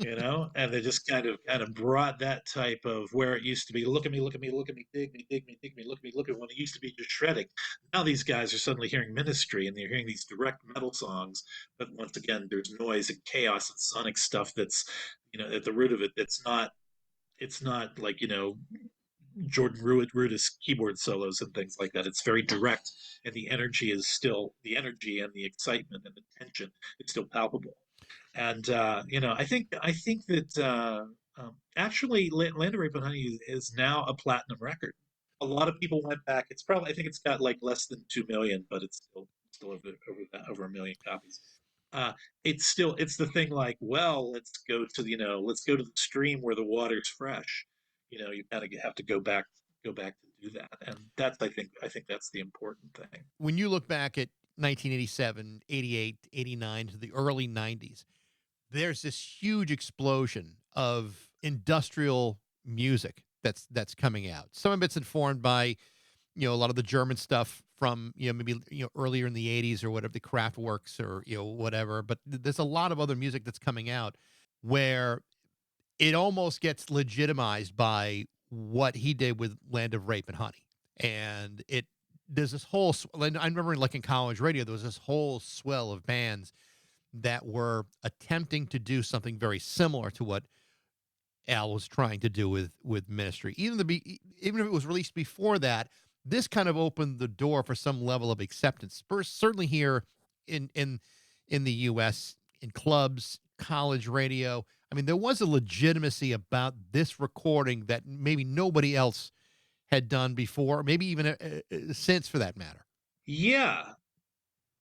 and they just kind of brought that type of where it used to be, look at me, look at me, look at me, dig me, dig me, dig me, look at me, look at when it used to be just shredding. Now these guys are suddenly hearing Ministry and they're hearing these direct metal songs, but once again, there's noise and chaos and sonic stuff that's at the root of it. It's not like Jordan Rudess keyboard solos and things like that. It's very direct, and the energy is still the energy, and the excitement and the tension is still palpable. And I think that actually, Land of Rape and Honey is now a platinum record. A lot of people went back. It's probably, I think it's got like less than 2 million, but it's still over a million copies. Uh, it's the thing, like, well, let's go to the stream where the water's fresh. You kind of have to go back to do that, and I think that's the important thing. When you look back at 1987, 88, 89 to the early 90s, there's this huge explosion of industrial music that's coming out. Some of it's informed by a lot of the German stuff from maybe earlier in the 80s or whatever, the Kraftwerks or whatever, but there's a lot of other music that's coming out where it almost gets legitimized by what he did with Land of Rape and Honey. And there's this whole, I remember like in college radio, there was this whole swell of bands that were attempting to do something very similar to what Al was trying to do with Ministry. Even if it was released before that, this kind of opened the door for some level of acceptance. First, certainly here in the U.S., in clubs, college radio. I mean, there was a legitimacy about this recording that maybe nobody else had done before, maybe even since, for that matter. Yeah,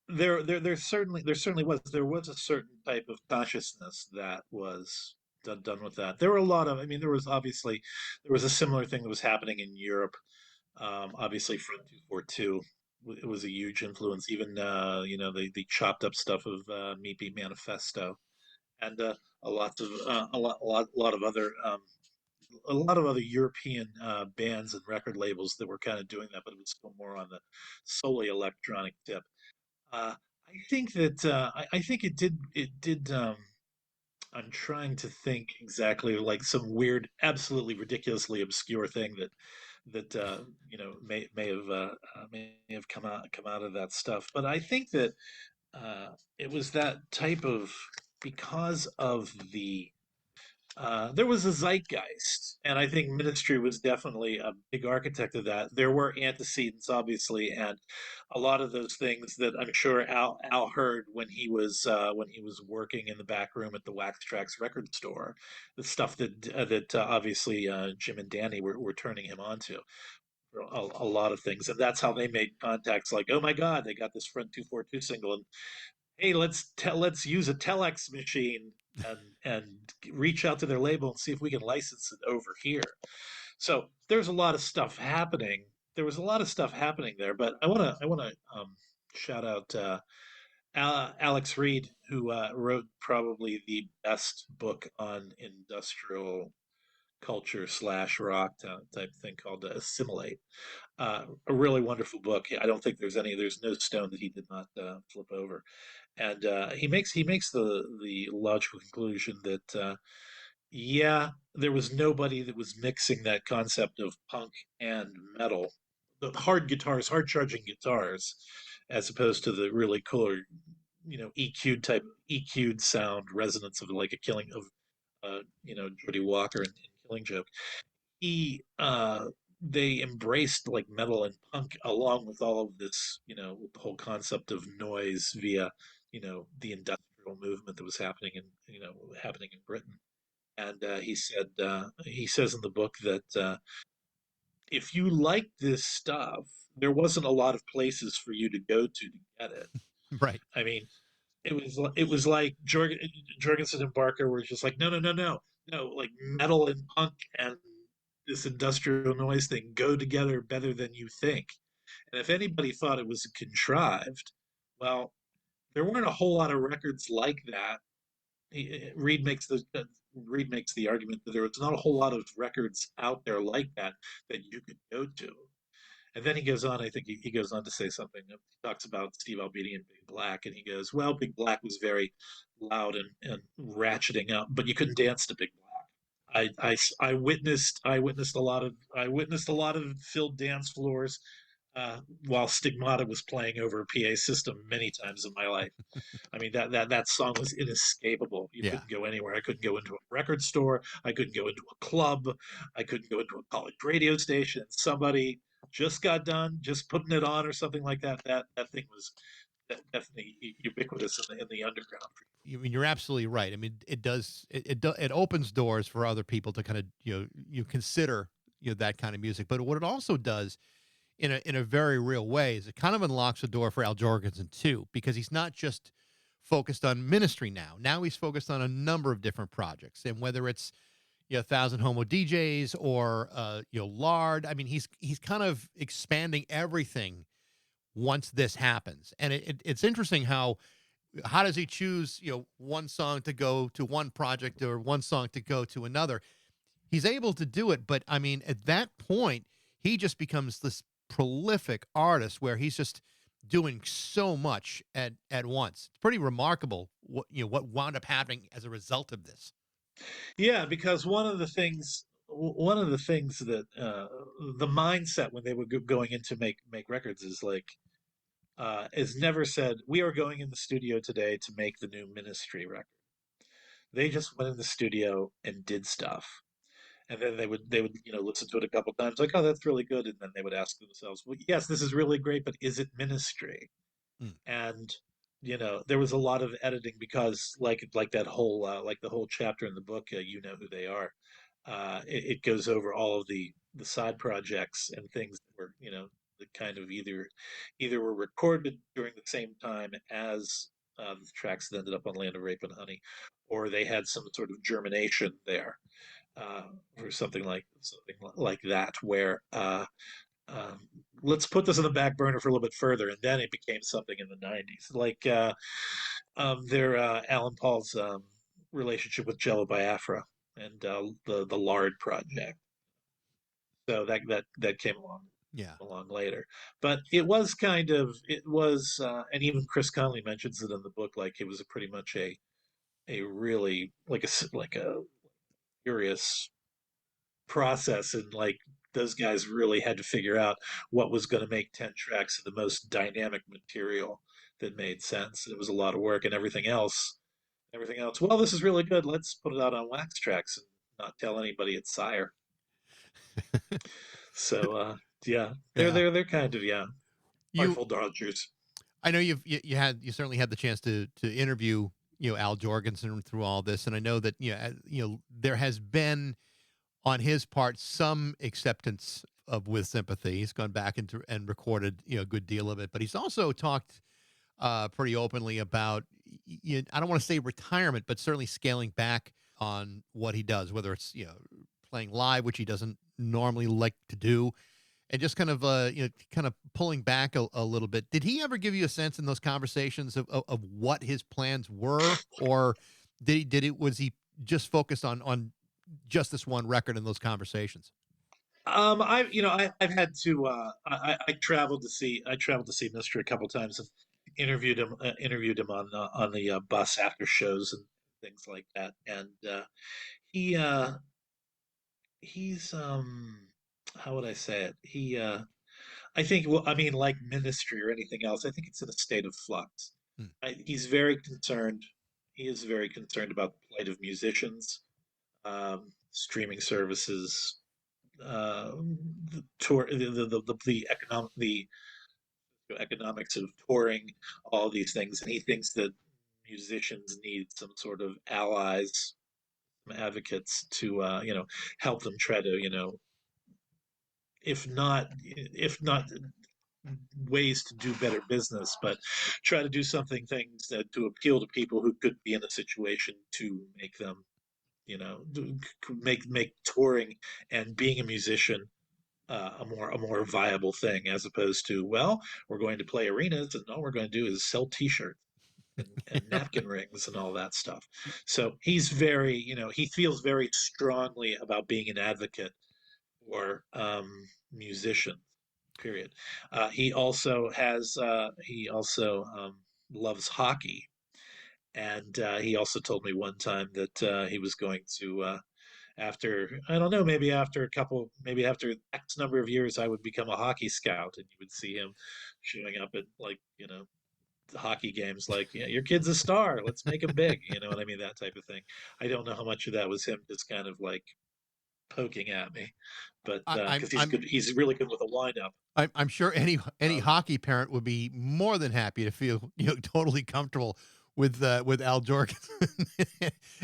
there certainly was a certain type of consciousness that was done with that. There were a lot of, I mean, there was a similar thing that was happening in Europe. Obviously, Front 242 it was a huge influence. Even the chopped up stuff of Meat Manifesto, and a lot of other European bands and record labels that were kind of doing that, but it was still more on the solely electronic tip. I think it did. I'm trying to think exactly, like some weird, absolutely ridiculously obscure thing that may have come out of that stuff. But I think that it was that type of because of there was a zeitgeist, and I think Ministry was definitely a big architect of that. There were antecedents, obviously, and a lot of those things that I'm sure Al heard when he was working in the back room at the Wax Trax record store, the stuff that obviously Jim and Danny were turning him on to. A lot of things, and that's how they made contacts. Like, oh my God, they got this Front 242 single, and hey, let's use a telex machine and reach out to their label and see if we can license it over here. So there's a lot of stuff happening. There was a lot of stuff happening there, but I want to shout out Alex Reed, who wrote probably the best book on industrial culture slash rock type thing called Assimilate. A really wonderful book. I don't think there's no stone that he did not flip over, and he makes the logical conclusion that yeah, there was nobody that was mixing that concept of punk and metal, the hard guitars, hard charging guitars, as opposed to the really cooler, EQ'd sound resonance of like a Killing of Jody Walker and Killing Joke. He They embraced like metal and punk along with all of this, with the whole concept of noise via, the industrial movement that was happening in Britain. And he says in the book that if you like this stuff, there wasn't a lot of places for you to go to get it. Right. I mean, it was like Jorgensen and Barker were just like, no, no, no, no, no, like metal and punk and this industrial noise thing go together better than you think. And if anybody thought it was contrived, well, there weren't a whole lot of records like that. Reed makes the argument that there was not a whole lot of records out there like that you could go to. And then he goes on. I think he goes on to say something. He talks about Steve Albini and Big Black, and he goes, "Well, Big Black was very loud and ratcheting up, but you couldn't dance to Big Black." I witnessed a lot of filled dance floors while Stigmata was playing over a PA system many times in my life. I mean that song was inescapable. You Yeah. couldn't go anywhere. I couldn't go into a record store. I couldn't go into a club. I couldn't go into a college radio station. Somebody just got done just putting it on or something like that. That thing was definitely ubiquitous in the underground. You're absolutely right. I mean, it does it opens doors for other people to kind of you consider that kind of music. But what it also does in a very real way is it kind of unlocks the door for Al Jorgensen too, because he's not just focused on Ministry now. Now he's focused on a number of different projects, and whether it's Thousand Homo DJs or Lard. I mean, he's kind of expanding everything once this happens, and it's interesting how does he choose one song to go to one project or one song to go to another. He's able to do it, but I mean, at that point he just becomes this prolific artist where he's just doing so much at once. It's pretty remarkable what wound up happening as a result of this. Yeah, because one of the things that the mindset when they were going in to make records is like is never said we are going in the studio today to make the new Ministry record. They just went in the studio and did stuff, and then they would listen to it a couple times, like, oh, that's really good, and then they would ask themselves, well, yes, this is really great, but is it Ministry? Mm. And there was a lot of editing because like that whole like the whole chapter in the book, you know who they are. It goes over all of the side projects and things that were that kind of either were recorded during the same time as the tracks that ended up on Land of Rape and Honey, or they had some sort of germination there, uh, or something like that, where let's put this on the back burner for a little bit further, and then it became something in the '90s, like their Alan Paul's relationship with Jello Biafra and the Lard project. So that came Yeah. along later, but it was, and even Chris Conley mentions it in the book, like it was a pretty much a really like a curious process, and like those guys really had to figure out what was going to make 10 tracks of the most dynamic material that made sense. It was a lot of work, and everything else. Well, this is really good. Let's put it out on wax tracks and not tell anybody it's Sire. So, yeah, they're Yeah. they're they're kind of You artful dodgers. I know you certainly had the chance to interview Al Jorgensen through all this, and I know that there has been on his part some acceptance of With Sympathy. He's gone back and recorded a good deal of it, but he's also talked pretty openly about I don't want to say retirement, but certainly scaling back on what he does, whether it's playing live, which he doesn't normally like to do, and just kind of kind of pulling back a little bit. Did he ever give you a sense in those conversations of what his plans were, or was he just focused on just this one record in those conversations? I've had to I traveled to see Mister a couple times and interviewed him on the bus after shows and things like that, and he he's how would I say it? I think, well, I mean, like Ministry or anything else, I think it's in a state of flux. Hmm. He's very concerned. He is very concerned about the plight of musicians, streaming services, uh, the tour, the economics of touring, all these things, and he thinks that musicians need some sort of allies, some advocates to help them try to if not ways to do better business, but try to do something things that to appeal to people who could be in a situation to make them, make touring and being a musician a more viable thing, as opposed to, well, we're going to play arenas and all we're going to do is sell T-shirts and napkin rings and all that stuff. So he's very, he feels very strongly about being an advocate for musicians. Period. He also loves hockey, and he also told me one time that he was going to after, I don't know, maybe after X number of years, I would become a hockey scout, and you would see him showing up at, like, the hockey games, like, yeah, your kid's a star, let's make him big, you know what I mean, that type of thing. I don't know how much of that was him just kind of like poking at me, but I, I'm because he's I'm good, he's really good with a windup. I'm sure any Um, hockey parent would be more than happy to feel totally comfortable with Al Jorgensen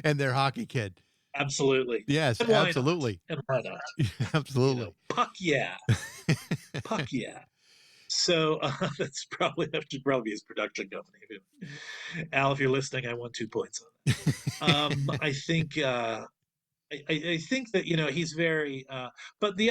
and their hockey kid. Absolutely. Yes, And why not? absolutely, And why not? absolutely. Puck yeah, puck yeah. So that should probably be his production company. Al, if you're listening, I want 2 points on that. I think that he's very. But the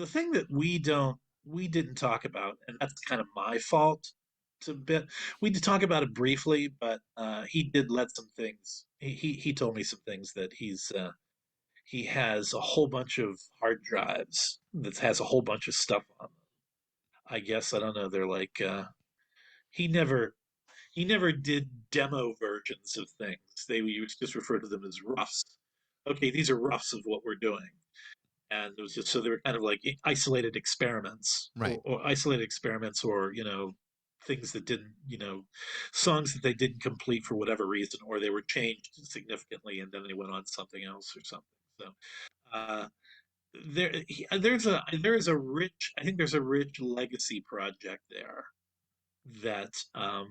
thing that we didn't talk about, and that's kind of my fault. It's a bit. We did talk about it briefly, but he did let some things. He told me some things that he has a whole bunch of hard drives that has a whole bunch of stuff on them. I guess I don't know. They're like he never he never did demo versions of things. They would just refer to them as roughs. Okay, these are roughs of what we're doing, and it was just so they were kind of like isolated experiments, Right. or things that didn't, songs that they didn't complete for whatever reason, or they were changed significantly, and then they went on to something else or something. So uh, there is a rich, I think there's a rich legacy project there that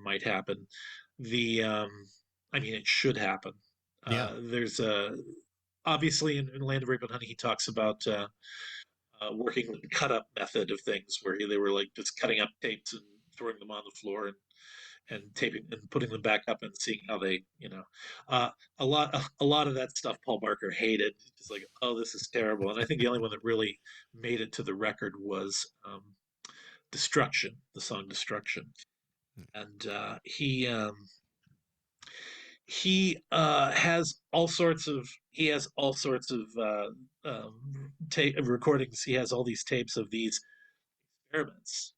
might happen. The I mean, it should happen. Yeah. There's a Obviously in Land of Rape and Honey, he talks about working with the cut up method of things, where they were like just cutting up tapes and throwing them on the floor and taping and putting them back up and seeing how they, uh, a lot of that stuff Paul Barker hated. Just like, oh, this is terrible. And I think the only one that really made it to the record was Destruction, the song Destruction. And he has all sorts of tape recordings. He has all these tapes of these experiments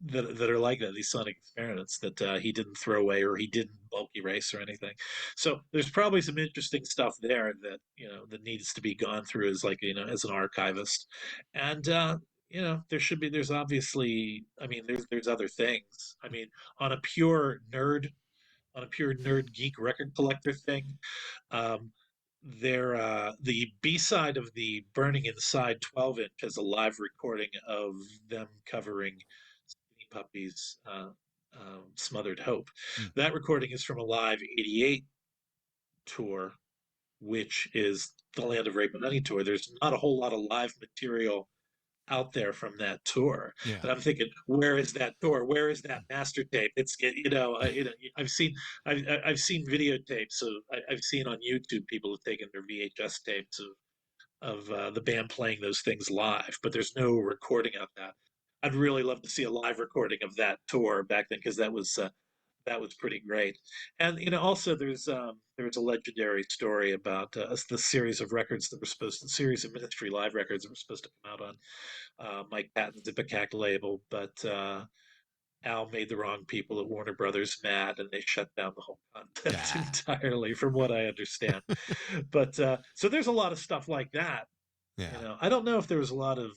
that are like that, these sonic experiments that he didn't throw away or he didn't bulk erase or anything. So there's probably some interesting stuff there that that needs to be gone through as like as an archivist, and there's obviously, I mean, there's other things. I mean, on a pure nerd on a pure nerd geek record collector thing, um, the B side of the Burning Inside 12 inch has a live recording of them covering Skinny Puppy's Smothered Hope. Hmm. That recording is from a live '88 tour, which is the Land of Rape and Honey tour. There's not a whole lot of live material out there from that tour. Yeah. But I'm thinking, where is that tour? Where is that master tape? I've seen I've seen videotapes of I've seen on YouTube people have taken their VHS tapes of the band playing those things live, but there's no recording of that. I'd really love to see a live recording of that tour back then because that was pretty great. And also there's a legendary story about the series of records that were series of Ministry live records that were supposed to come out on Mike Patton's Ipecac label, but Al made the wrong people at Warner Brothers mad, and they shut down the whole content Yeah. entirely, from what I understand. But so there's a lot of stuff like that. Yeah. I don't know if there was a lot of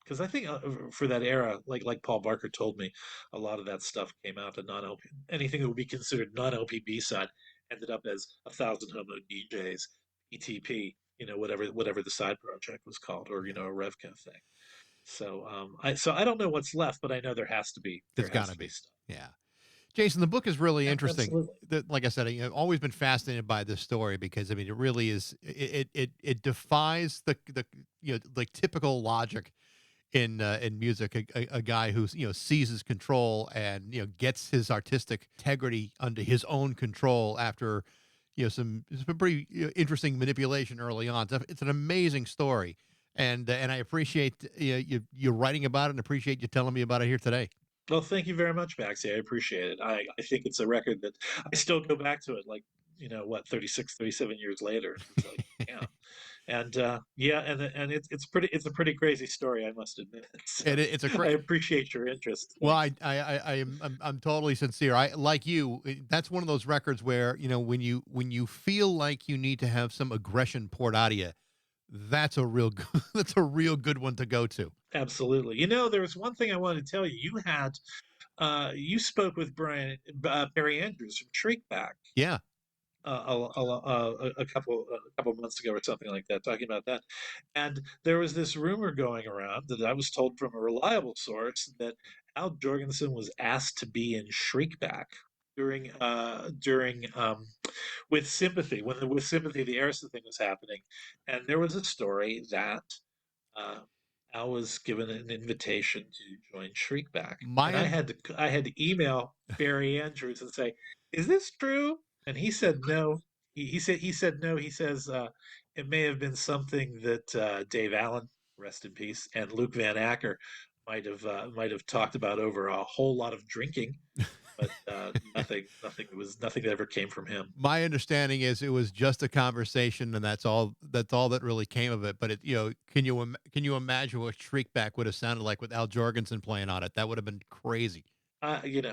because I think for that era, like Paul Barker told me, a lot of that stuff came out to non-LP. Anything that would be considered non-LP B-side ended up as 1,000 Homo DJs, ETP, whatever the side project was called, or a Revco thing. So I don't know what's left, but I know there has to be There's got to be. stuff. Yeah. Jason, the book is really Yeah, interesting. absolutely. Like I said, I've always been fascinated by this story because I mean, it really is. It defies the like typical logic in music. A guy who's seizes control and gets his artistic integrity under his own control after some pretty interesting manipulation early on. It's an amazing story, and I appreciate you writing about it and appreciate you telling me about it here today. Well, thank you very much, Baxie. I appreciate it. I think it's a record that I still go back to it, like, 36, 37 years later. It's like, yeah. And yeah, and it's a pretty crazy story, I must admit. So It's a I appreciate your interest. Well, Thanks. I'm totally sincere. I like you. That's one of those records where when you feel like you need to have some aggression poured out of you, that's a real that's a real good one to go to. Absolutely. There was one thing I wanted to tell you. You spoke with Barry Andrews from Shriekback Yeah. a couple months ago or something like that, talking about that. And there was this rumor going around that I was told from a reliable source that Al Jorgensen was asked to be in Shriekback during with Sympathy, when with Sympathy the Arista thing was happening, and there was a story that uh, Al was given an invitation to join Shriekback, and My I had to email Barry Andrews and say, "Is this true?" And he said no. He said no. He says it may have been something that Dave Allen, rest in peace, and Luke Van Acker might have talked about over a whole lot of drinking, but nothing that ever came from him. my understanding is it was just a conversation, and that's all that really came of it. But can you imagine what Shriekback would have sounded like with Al Jorgensen playing on it? That would have been crazy. I would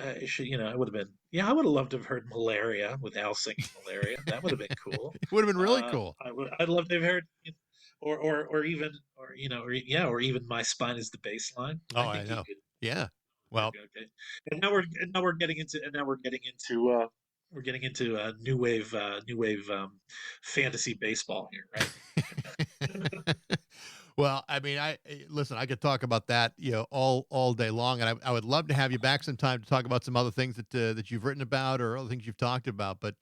have been. Yeah, I would have loved to have heard Malaria with Al singing Malaria. That would have been cool. It would have been really cool. I'd love to have heard, or even, or even My Spine is the bass line. Oh, I I think you know. could. Yeah. Well, Okay. And now we're getting into we're getting into new wave fantasy baseball here, right? well, I mean, listen. I could talk about that, all day long, and I would love to have you back sometime to talk about some other things that you've written about or other things you've talked about. But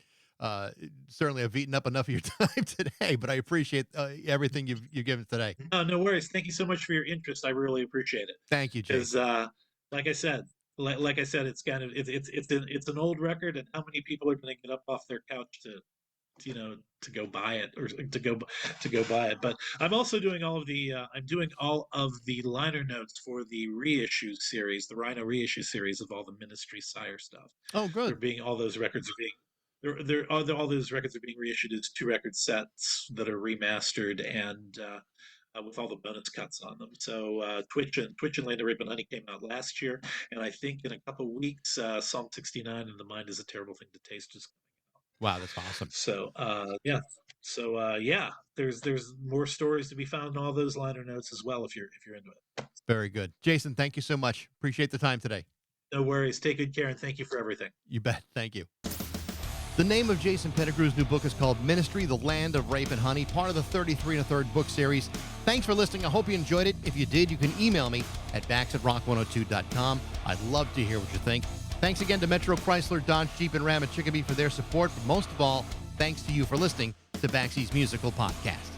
certainly, I've eaten up enough of your time today. But I appreciate everything you've given today. No, no worries. Thank you so much for your interest. I really appreciate it. Thank you, Because, Jason. like I said, like I said, it's kind of it's an old record, and how many people are going to get up off their couch to go buy it, or to go buy it? But I'm also doing I'm doing all of the liner notes for the reissue series, the Rhino reissue series of all the Ministry Sire stuff. Oh, good. All those records are being all those records are being reissued as 2 record sets that are remastered, and with all the bonus cuts on them. So Twitch and Land of Rape and Honey came out last year, and I think in a couple weeks, Psalm 69 and The Mind is a Terrible Thing to Taste is coming out. Wow, that's awesome. So yeah, so yeah, there's more stories to be found in all those liner notes as well if you're into it. Very good. Jason, thank you so much. Appreciate the time today. No worries. Take good care, and thank you for everything. You bet. Thank you. The name of Jason Pettigrew's new book is called Ministry, The Land of Rape and Honey, part of the 33 1/3 book series. Thanks for listening. I hope you enjoyed it. If you did, you can email me at bax@rock102.com. I'd love to hear what you think. Thanks again to Metro Chrysler, Dodge, Jeep, and Ram at Chicopee for their support. But most of all, thanks to you for listening to Baxie's Musical Podcast.